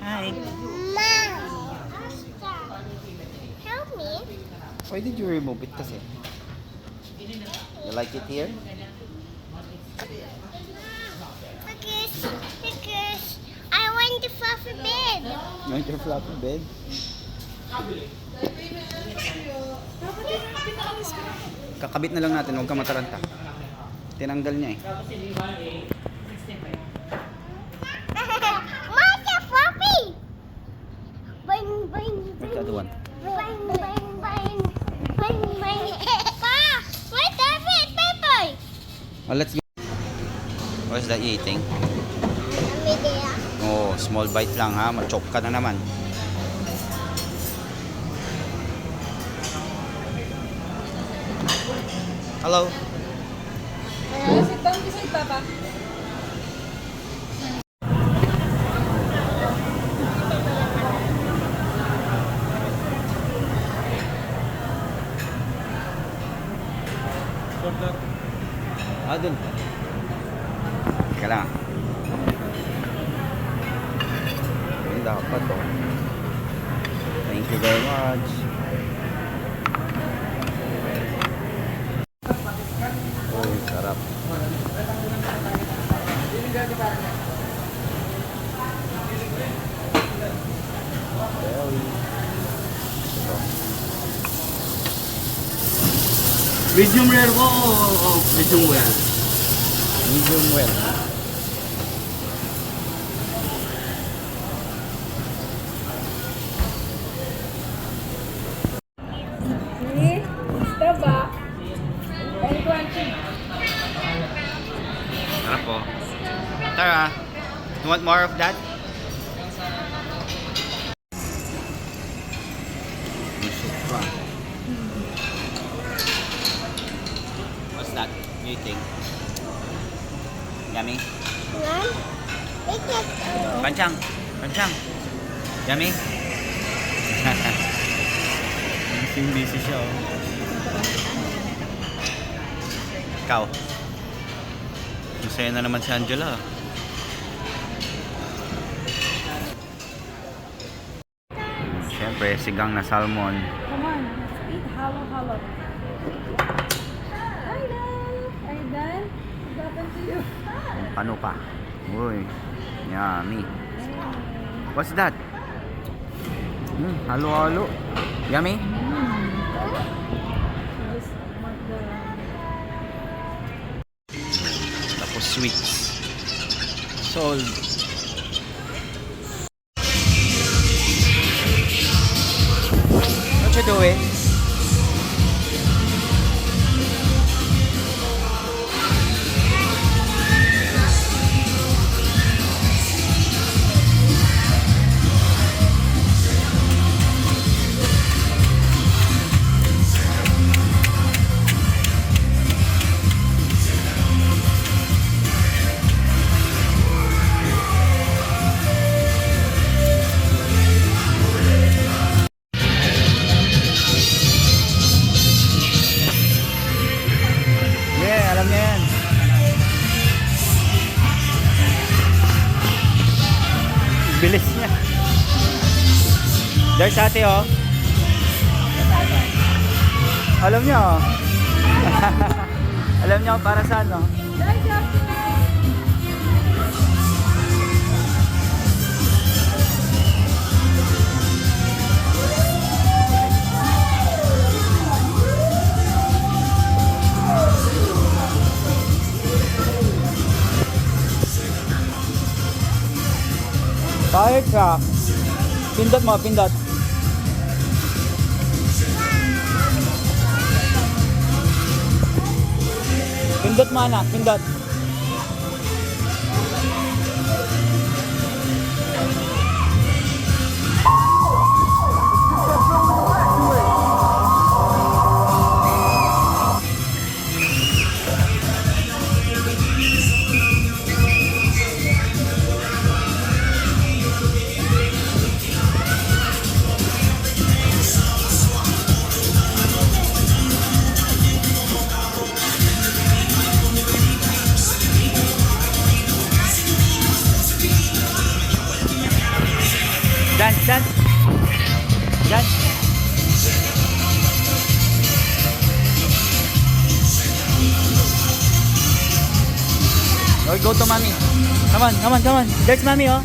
Hi. Mom, help me. Why did you remove it kasi? You like it here? Because I want the fluffy bed. You want your fluffy bed? Kakabit na lang natin, huwag ka mataranta. Tinanggal niya eh. What's the fluffy? Bang, bang, Where's the other one? bang, bang, bang, bang, bang. Pa, where's the paper? Oh, let's go. What's that eating? Media. Oh, small bite lang ha. Ma-choke ka na naman. Hello. Sit down beside Papa. Dun. Teka lang. Ayun dapat to. Thank you very much. Oh, sarap. Medium rare po o medium well? Medium well. See? Taba. Very crunchy. Sarap po. Tara. You want more of that? Masuk pa. What's that? What do you think? Yummy? Mom, take it. Pancang. Pancang. Yummy? Busy siya oh. Ikaw. Masaya na naman si Angela. Siyempre, sigang na salmon. Come on, let's eat halo-halo. Hi, love. Are you done? What happened to you? Ano pa? Uy, yummy. What's that? Halo-halo. Yummy? Just want the... Tapos sweets. Sold. What you doing? Yeah, alam niya yan. Bilis niya. There's ate oh. Alam niya oh. Alam niya para saan oh. Guys, after Fire truck. Pindot mo, pindot. Pindot mo anak, pindot. Dyan. Dyan. Okay, go to mommy. Come on, come on, come on. There's mommy, oh.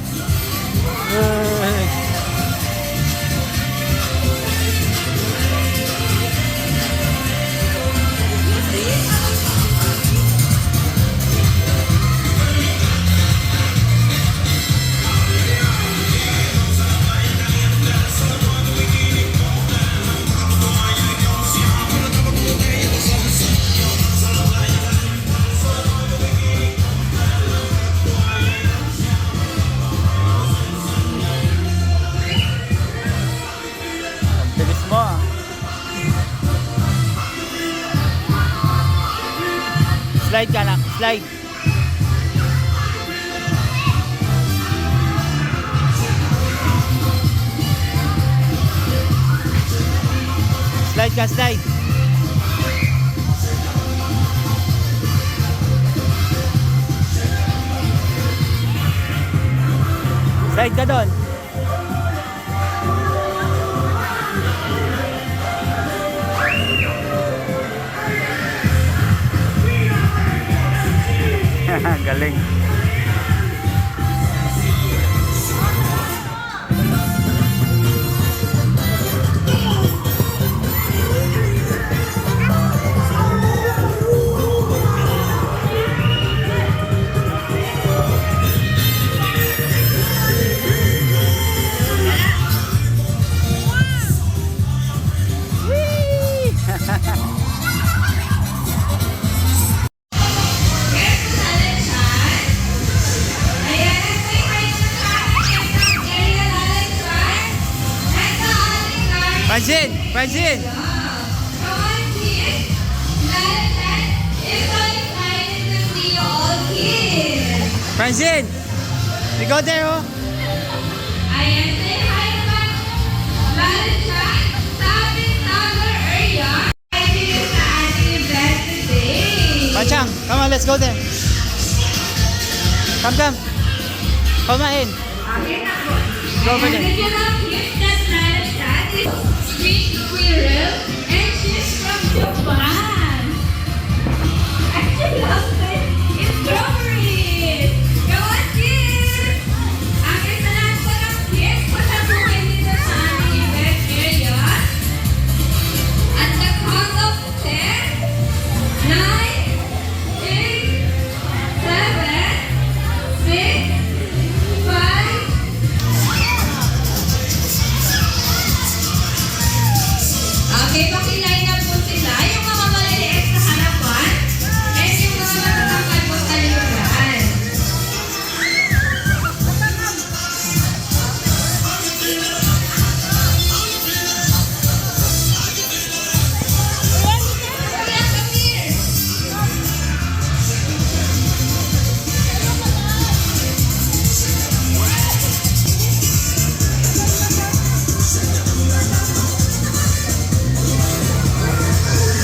Ang bilis mo, ah. Slide ka lang, slide. Slide ka, slide. Slide ka doon. Galing. Francine! Francine! Francine! We go there, oh. Pachang, come on, let's go there. Come, come. Come on in. Go over there. Street squirrel, and she's from Japan. I love it. It's strawberries. Go on, kids. Akin sa lahat po ng kids, pasabuhin dito sa aming event area. At the count of 10, 9, 8, 7, 6, 5, okay, pakiline na po sila. Yung mga maliliit sa harapan and yung mga matatangkad po sa likuran. Kuya, come here.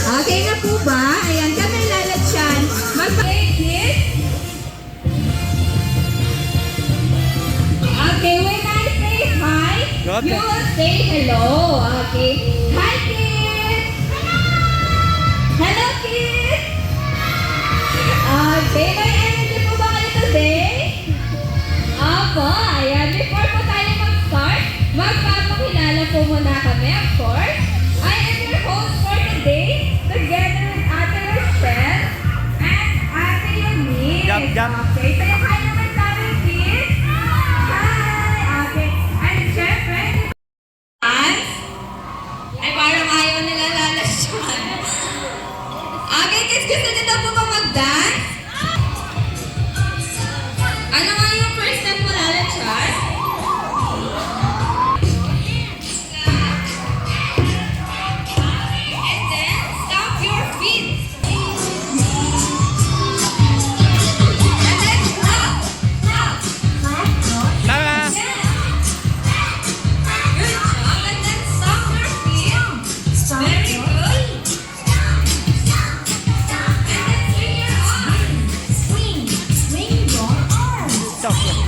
Okay na po ba? Ayan, kami lalatsyan. Mag-kids. Okay, when I say hi, Okay. you will say hello. Okay. Hi, kids. Hello, kids. Okay, may energy po ba kayo today? Opo, ayan. Before po tayo mag-start, magpapakilala po muna kami, of course. I am your host for today, together with Ate Rochelle and Ate Eunice. Yup, yup. Okay, so yung hi naman sa amin, kids. Hi! Okay, and syempre, dance. Ay, parang ayaw nila lalasyan. Okay, kids, gusto nyo daw po ba mag-dance? Ano nga yung first step mo lalasyan? And then, stomp your feet. And then, clap, clap, clap, clap. Tara! Yeah. Good job. And then, stomp your feet. Very good. And then, swing your arms. Swing your arms. Stop.